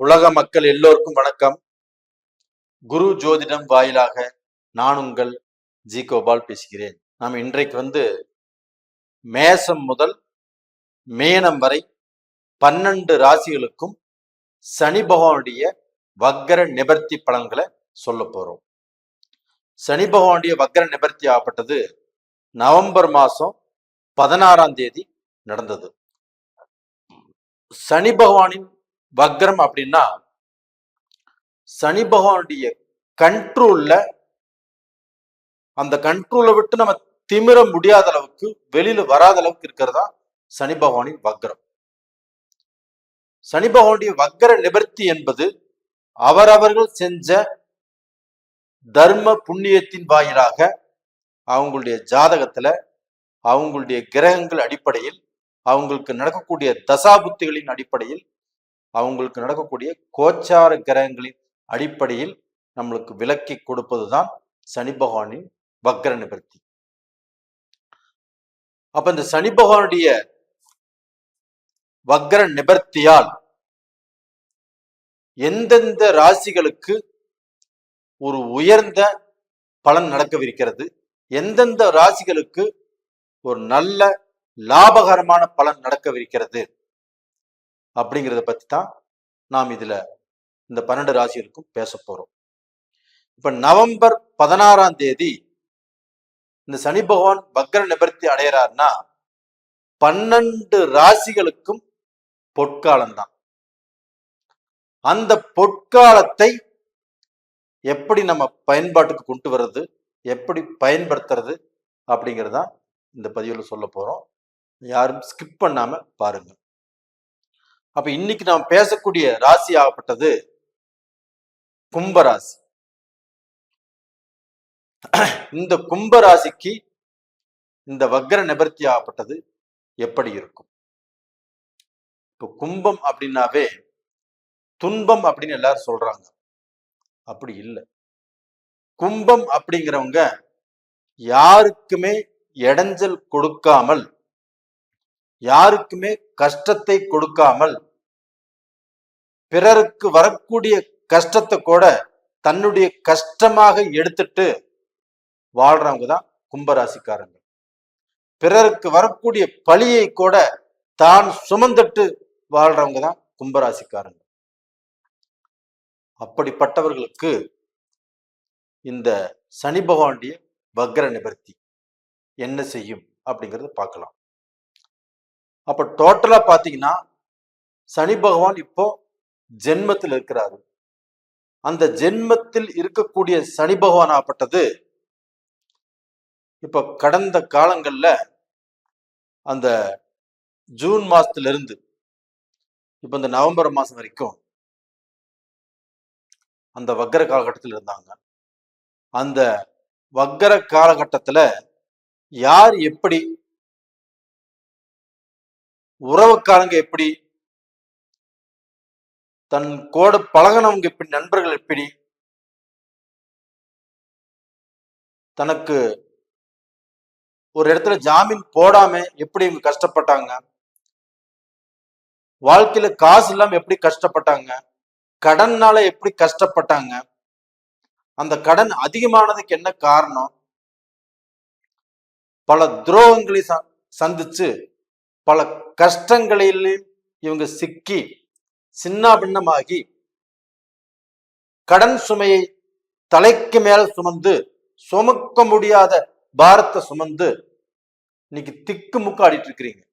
உலக மக்கள் எல்லோருக்கும் வணக்கம். குரு ஜோதிடம் வாயிலாக நான் உங்கள் ஜி கோபால் பேசுகிறேன். நாம் இன்றைக்கு மேசம் முதல் மேனம் வரை 12 ராசிகளுக்கும் சனி பகவானுடைய வக்கர நிவர்த்தி பலன்களை சொல்ல போறோம். சனி பகவானுடைய வக்கர நிவர்த்தி ஆகப்பட்டது நவம்பர் மாசம் 16ஆம் தேதி நடந்தது. சனி பகவானின் வக்ரம் அப்படின்னா சனி பகவானுடைய கண்ட்ரோல்ல, அந்த கண்ட்ரோலை விட்டு நம்ம திமிர முடியாத அளவுக்கு, வெளியில வராத அளவுக்கு இருக்கிறதா சனி பகவானின் வக்ரம். சனி பகவானுடைய வக்ர நிவர்த்தி என்பது அவரவர்கள் செஞ்ச தர்ம புண்ணியத்தின் வாயிலாக அவங்களுடைய ஜாதகத்துல, அவங்களுடைய கிரகங்கள் அடிப்படையில், அவங்களுக்கு நடக்கக்கூடிய தசாபுத்திகளின் அடிப்படையில், அவங்களுக்கு நடக்கக்கூடிய கோச்சார கிரகங்களின் அடிப்படையில் நம்மளுக்கு விளக்கி கொடுப்பதுதான் சனி பகவானின் வக்ர நிவர்த்தி. அப்ப இந்த சனி பகவானுடைய வக்ர நிவர்த்தியால் எந்தெந்த ராசிகளுக்கு ஒரு உயர்ந்த பலன் நடக்கவிருக்கிறது, எந்தெந்த ராசிகளுக்கு ஒரு நல்ல லாபகரமான பலன் நடக்கவிருக்கிறது அப்படிங்கிறத பத்தி தான் நாம் இதுல இந்த 12 ராசிகளுக்கும் பேச போறோம். இப்ப நவம்பர் 16ஆம் தேதி இந்த சனி பகவான் வக்ர நிவர்த்தி அடைகிறார்னா 12 ராசிகளுக்கும் பொற்காலம் தான். அந்த பொற்காலத்தை எப்படி நம்ம பயன்பாட்டுக்கு கொண்டு வர்றது, எப்படி பயன்படுத்துறது அப்படிங்கிறதான் இந்த பதிவில் சொல்ல போறோம். யாரும் ஸ்கிப் பண்ணாம பாருங்க. அப்ப இன்னைக்கு நாம் பேசக்கூடிய ராசி ஆகப்பட்டது கும்பராசி. இந்த கும்பராசிக்கு இந்த வக்ர நிவர்த்தி ஆகப்பட்டது எப்படி இருக்கும்? இப்போ கும்பம் அப்படின்னாவே துன்பம் அப்படின்னு எல்லாரும் சொல்றாங்க. அப்படி இல்லை. கும்பம் அப்படிங்கிறவங்க யாருக்குமே இடைஞ்சல் கொடுக்காமல், யாருக்குமே கஷ்டத்தை கொடுக்காமல், பிறருக்கு வரக்கூடிய கஷ்டத்தை கூட தன்னுடைய கஷ்டமாக எடுத்துட்டு வாழ்றவங்க தான் கும்பராசிக்காரங்க. பிறருக்கு வரக்கூடிய பழியை கூட தான் சுமந்துட்டு வாழ்றவங்க தான் கும்பராசிக்காரங்க. அப்படிப்பட்டவர்களுக்கு இந்த சனி பகவானுடைய வக்ர நிவர்த்தி என்ன செய்யும் அப்படிங்கறத பார்க்கலாம். அப்ப டோட்டலா பாத்தீங்கன்னா சனி பகவான் இப்போ ஜென்மத்தில் இருக்கிறாரு. அந்த ஜென்மத்தில் இருக்கக்கூடிய சனி பகவான் ஆகப்பட்டது இப்ப கடந்த காலங்கள்ல அந்த ஜூன் மாசத்துல இருந்து இப்ப இந்த நவம்பர் மாசம் வரைக்கும் அந்த வக்ர காலகட்டத்தில் இருந்தாங்க. அந்த வக்ர காலகட்டத்துல யார் எப்படி, உறவுக்காரங்க எப்படி, தன் கூட பழகினவங்க எப்படி, நண்பர்கள் எப்படி, தனக்கு ஒரு இடத்துல ஜாமீன் போடாம எப்படி இவங்க கஷ்டப்பட்டாங்க, வாழ்க்கையில காசு இல்லாம எப்படி கஷ்டப்பட்டாங்க, கடன்னால எப்படி கஷ்டப்பட்டாங்க, அந்த கடன் அதிகமானதுக்கு என்ன காரணம், பல துரோகங்களை சந்திச்சு பல கஷ்டங்களிலும் இவங்க சிக்கி சின்ன பின்னமாகி கடன் சுமையை தலைக்கு மேல சுமந்து சுமக்க முடியாத பாரத்தை சுமந்து இன்னைக்கு திக்கு முக்கு ஆடிட்டு இருக்கிறீங்க.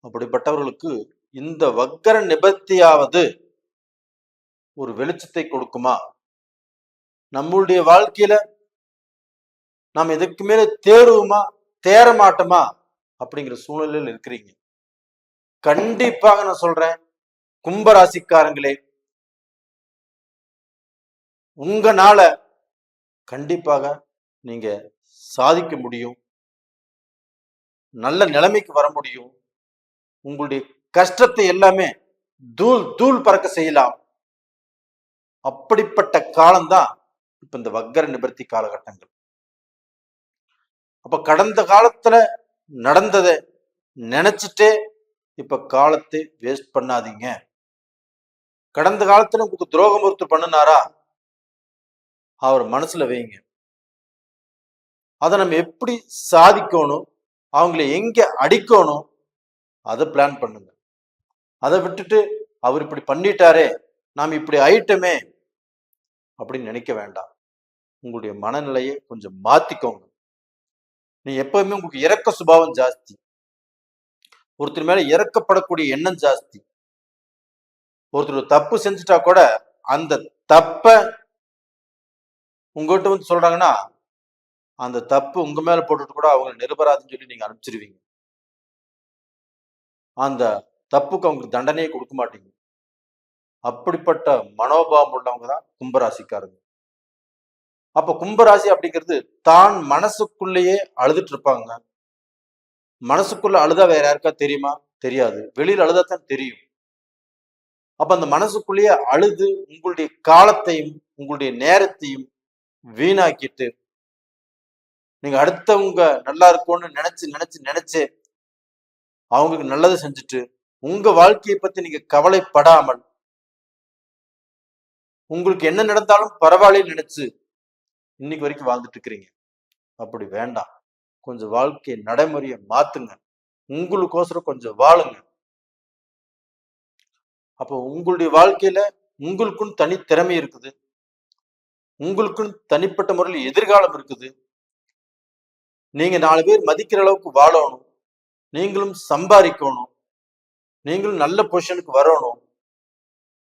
அப்படிப்பட்டவர்களுக்கு இந்த வக்ர நிவர்த்தியாவது ஒரு வெளிச்சத்தை கொடுக்குமா? நம்மளுடைய வாழ்க்கையில நாம் எதுக்கு மேல தேறுவோமா, தேர மாட்டோமா அப்படிங்கிற சூழ்நிலையில் இருக்கிறீங்க. கண்டிப்பாக நான் சொல்றேன், கும்பராசிக்காரங்களே, உங்களால கண்டிப்பாக நீங்க சாதிக்க முடியும், நல்ல நிலைமைக்கு வர முடியும். உங்களுடைய கஷ்டத்தை எல்லாமே தூள் தூள் பறக்க செய்யலாம். அப்படிப்பட்ட காலம்தான் இப்ப இந்த வக்ர நிவர்த்தி காலகட்டங்கள். அப்ப கடந்த காலத்துல நடந்ததை நினைச்சிட்டே இப்ப காலத்தை வேஸ்ட் பண்ணாதீங்க. கடந்த காலத்துல உங்களுக்கு துரோகம் ஒருத்தர் பண்ணினாரா, அவர் மனசுல வைங்க. அதை நம்ம எப்படி சாதிக்கணும், அவங்கள எங்க அடிக்கணும், அதை பிளான் பண்ணுங்க. அதை விட்டுட்டு அவர் இப்படி பண்ணிட்டாரே, நாம் இப்படி ஆயிட்டமே அப்படின்னு நினைக்க வேண்டாம். உங்களுடைய மனநிலையை கொஞ்சம் மாத்திக்கோங்க. நீ எப்பவுமே உங்களுக்கு இறக்க சுபாவம் ஜாஸ்தி, ஒருத்தர் மேல இறக்கப்படக்கூடிய எண்ணம் ஜாஸ்தி. ஒருத்தர் தப்பு செஞ்சுட்டா கூட அந்த தப்ப உங்ககிட்ட வந்து சொல்றாங்கன்னா, அந்த தப்பு உங்க மேல போட்டுட்டு கூட அவங்க நிரபராதுன்னு சொல்லி நீங்க அனுப்பிச்சிருவீங்க. அந்த தப்புக்கு அவங்களுக்கு தண்டனையை கொடுக்க மாட்டீங்க. அப்படிப்பட்ட மனோபாவம் உள்ளவங்க தான் கும்பராசிக்காரங்க. அப்ப கும்பராசி அப்படிங்கிறது தான் மனசுக்குள்ளேயே அழுதுட்டு இருப்பாங்க. மனசுக்குள்ள அழுதா வேற யாருக்கா தெரியுமா? தெரியாது. வெளியில அழுதாத்தான் தெரியும். அப்ப அந்த மனசுக்குள்ளேயே அழுது உங்களுடைய காலத்தையும் உங்களுடைய நேரத்தையும் வீணாக்கிட்டு, நீங்க அடுத்தவங்க நல்லா இருக்கும்னு நினைச்சு நினைச்சு நினைச்சு அவங்களுக்கு நல்லது செஞ்சுட்டு, உங்க வாழ்க்கையை பத்தி நீங்க கவலைப்படாமல், உங்களுக்கு என்ன நடந்தாலும் பரவாயில்லைன்னு நினைச்சு இன்னைக்கு வரைக்கும் வாழ்ந்துட்டு இருக்கிறீங்க. அப்படி வேண்டாம். கொஞ்சம் வாழ்க்கை நடைமுறையை மாத்துங்க. உங்களுக்கோசரம் கொஞ்சம் வாழுங்க. அப்போ உங்களுடைய வாழ்க்கையில உங்களுக்குன்னு தனி திறமை இருக்குது, உங்களுக்குன்னு தனிப்பட்ட முறையில் எதிர்காலம் இருக்குது. நீங்க 4 பேர் மதிக்கிற அளவுக்கு வாழணும், நீங்களும் சம்பாதிக்கணும், நீங்களும் நல்ல பொசிஷனுக்கு வரணும்.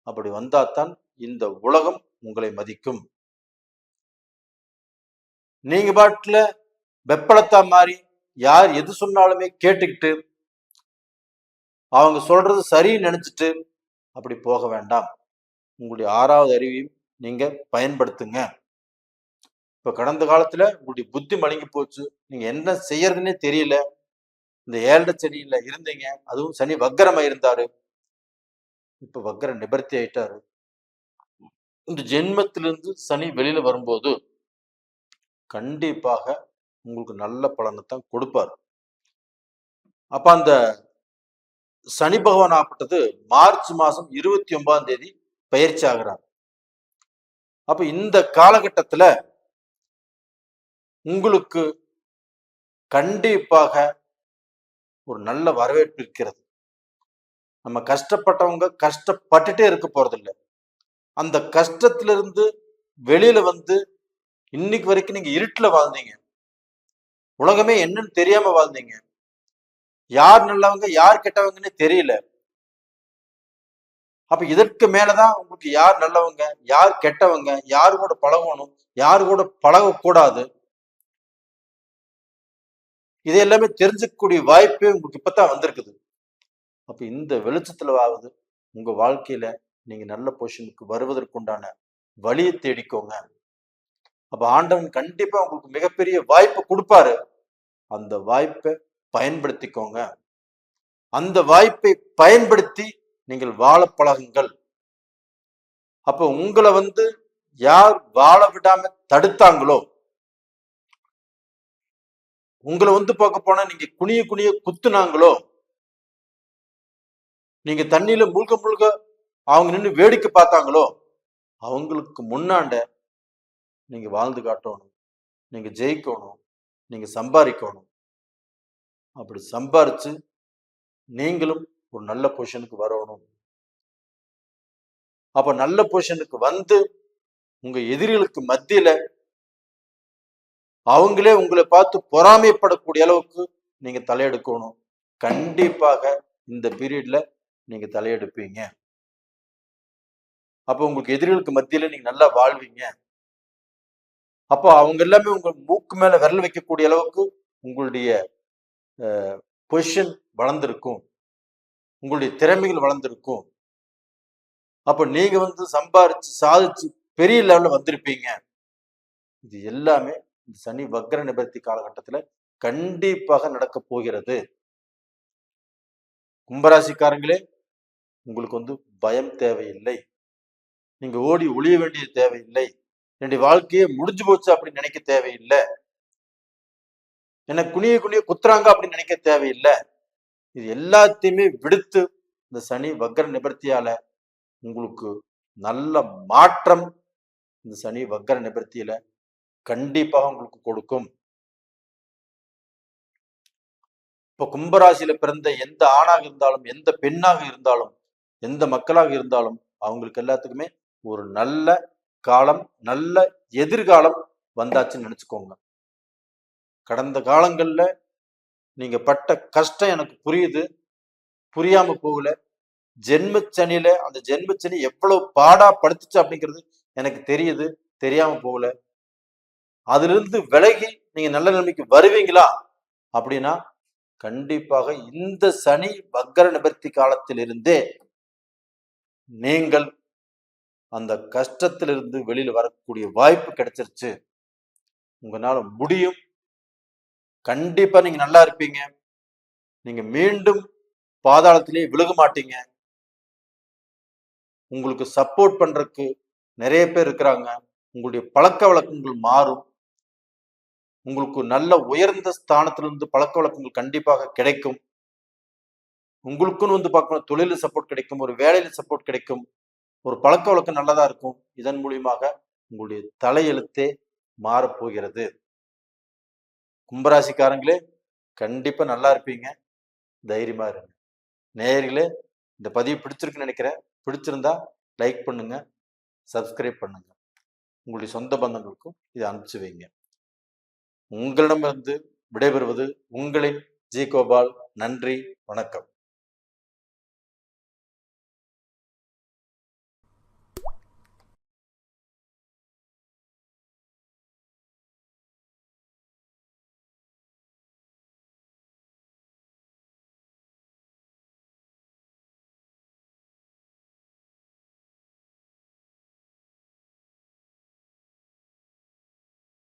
அப்படி வந்தாத்தான் இந்த உலகம் உங்களை மதிக்கும். நீங்க பாட்டுல வெப்பளத்தா மாறி யார் எது சொன்னாலுமே கேட்டுக்கிட்டு அவங்க சொல்றது சரின்னு நினைச்சிட்டு அப்படி போக வேண்டாம். உங்களுடைய 6வது அறிவையும் நீங்க பயன்படுத்துங்க. இப்ப கடந்த காலத்துல உங்களுடைய புத்தி மழுங்கி போச்சு, நீங்க என்ன செய்யறதுன்னே தெரியல, இந்த 7 சனியில இருந்தீங்க. அதுவும் சனி வக்கரமா இருந்தாரு, இப்ப வக்கர நிபர்த்தி ஆயிட்டாரு. இந்த ஜென்மத்திலிருந்து சனி வெளியில வரும்போது கண்டிப்பாக உங்களுக்கு நல்ல பலனைத்தான் கொடுப்பார். அப்ப அந்த சனி பகவான் ஆப்பட்டது மார்ச் மாசம் 29ஆம் தேதி பயிற்சி ஆகிறார். அப்ப இந்த காலகட்டத்துல உங்களுக்கு கண்டிப்பாக ஒரு நல்ல வரவேற்பு இருக்கிறது. நம்ம கஷ்டப்பட்டவங்க கஷ்டப்பட்டுட்டே இருக்க போறதில்லை. அந்த கஷ்டத்திலிருந்து வெளியில வந்து இன்னைக்கு வரைக்கும் நீங்க இருட்டுல வாழ்ந்தீங்க, உலகமே என்னன்னு தெரியாம வாழ்ந்தீங்க, யார் நல்லவங்க யார் கெட்டவங்கன்னு தெரியல. அப்ப இதற்கு மேலதான் உங்களுக்கு யார் நல்லவங்க யார் கெட்டவங்க, யாரு கூட பழகணும் யாரு கூட பழகக்கூடாது, இது எல்லாமே தெரிஞ்சுக்கக்கூடிய வாய்ப்பே உங்களுக்கு இப்பதான் வந்திருக்குது. அப்ப இந்த வெளிச்சத்துலவாவது உங்க வாழ்க்கையில நீங்க நல்ல பொசிஷனுக்கு வருவதற்குண்டான வழியை தேடிக்கோங்க. அப்ப ஆண்டவன் கண்டிப்பா உங்களுக்கு மிகப்பெரிய வாய்ப்பு கொடுப்பாரு. அந்த வாய்ப்பை பயன்படுத்திக்கோங்க. அந்த வாய்ப்பை பயன்படுத்தி நீங்கள் வாழ பழகுங்கள். அப்ப உங்களை வந்து யார் வாழ விடாம தடுத்தாங்களோ, உங்களை வந்து பார்க்க போனா நீங்க குனிய குனிய குத்துனாங்களோ, நீங்க தண்ணியில முழுக்க முழுக்க அவங்க நின்று வேடிக்கை பார்த்தாங்களோ, அவங்களுக்கு முன்னாண்ட நீங்க வாழ்ந்து காட்டணும், நீங்க ஜெயிக்கணும், நீங்க சம்பாதிக்கணும். அப்படி சம்பாரிச்சு நீங்களும் ஒரு நல்ல பொசிஷனுக்கு வரணும். அப்ப நல்ல பொசிஷனுக்கு வந்து உங்க எதிரிகளுக்கு மத்தியில அவங்களே உங்களை பார்த்து பொறாமைப்படக்கூடிய அளவுக்கு நீங்க தலையெடுக்கணும். கண்டிப்பாக இந்த பீரியட்ல நீங்க தலையெடுப்பீங்க. அப்ப உங்களுக்கு எதிரிகளுக்கு மத்தியில நீங்க நல்லா வாழ்வீங்க. அப்போ அவங்க எல்லாமே உங்க மூக்கு மேல விரல் வைக்கக்கூடிய அளவுக்கு உங்களுடைய பொசிஷன் வளர்ந்திருக்கும், உங்களுடைய திறமைகள் வளர்ந்திருக்கும். அப்ப நீங்க வந்து சம்பாரிச்சு சாதிச்சு பெரிய லெவல்ல வந்திருப்பீங்க. இது எல்லாமே இந்த சனி வக்ர நிவர்த்தி காலகட்டத்துல கண்டிப்பாக நடக்க போகிறது. கும்பராசிக்காரங்களே, உங்களுக்கு வந்து பயம் தேவையில்லை, நீங்க ஓடி ஒளிய வேண்டிய தேவையில்லை, என்னுடைய வாழ்க்கையே முடிஞ்சு போச்சு அப்படின்னு நினைக்க தேவையில்லை, என்ன குனிய குனிய குத்துறாங்க அப்படின்னு நினைக்க தேவையில்லை. இது எல்லாத்தையுமே விடுத்து இந்த சனி வக்ர நிவர்த்தியால உங்களுக்கு நல்ல மாற்றம் இந்த சனி வக்கர நிவர்த்தியில கண்டிப்பாக உங்களுக்கு கொடுக்கும். இப்ப கும்பராசியில பிறந்த எந்த ஆணாக இருந்தாலும், எந்த பெண்ணாக இருந்தாலும், எந்த மக்களாக இருந்தாலும் அவங்களுக்கு எல்லாத்துக்குமே ஒரு நல்ல காலம், நல்ல எதிர்காலம் வந்தாச்சுன்னு நினைச்சுக்கோங்க. கடந்த காலங்கள்ல நீங்க பட்ட கஷ்டம் எனக்கு புரியுது, புரியாம போகல. ஜென்மச்சனியில அந்த ஜென்மச்சனி எவ்வளவு பாடா படுத்துச்சு அப்படிங்கிறது எனக்கு தெரியுது, தெரியாம போகல. அதிலிருந்து விலகி நீங்க நல்ல நிலைமைக்கு வருவீங்களா அப்படின்னா கண்டிப்பாக இந்த சனி வக்கர நிவர்த்தி காலத்திலிருந்தே நீங்கள் அந்த கஷ்டத்திலிருந்து வெளியில வரக்கூடிய வாய்ப்பு கிடைச்சிருச்சு. உங்களால முடியும். கண்டிப்பா நீங்க நல்லா இருப்பீங்க. நீங்க மீண்டும் பாதாளத்திலே விழுக மாட்டீங்க. உங்களுக்கு சப்போர்ட் பண்றதுக்கு நிறைய பேர் இருக்கிறாங்க. உங்களுடைய பழக்க வழக்கங்கள் மாறும். உங்களுக்கு நல்ல உயர்ந்த ஸ்தானத்திலிருந்து பழக்க வழக்கங்கள் கண்டிப்பாக கிடைக்கும். உங்களுக்குன்னு வந்து பார்க்கணும், தொழில சப்போர்ட் கிடைக்கும், ஒரு வேலையில சப்போர்ட் கிடைக்கும், ஒரு பழக்க வழக்கம் நல்லதா இருக்கும். இதன் மூலியமாக உங்களுடைய தலையெழுத்தே மாறப்போகிறது. கும்பராசிக்காரங்களே கண்டிப்பா நல்லா இருப்பீங்க. தைரியமா இருங்க. நேயர்களே, இந்த பதிவு பிடிச்சிருக்குன்னு நினைக்கிறேன். பிடிச்சிருந்தா லைக் பண்ணுங்க, சப்ஸ்கிரைப் பண்ணுங்க. உங்களுடைய சொந்த பந்தங்களுக்கும் இதை அனுப்பிச்சு வைங்க. உங்களிடமிருந்து விடைபெறுவது உங்களின் ஜி கோபால். நன்றி, வணக்கம்.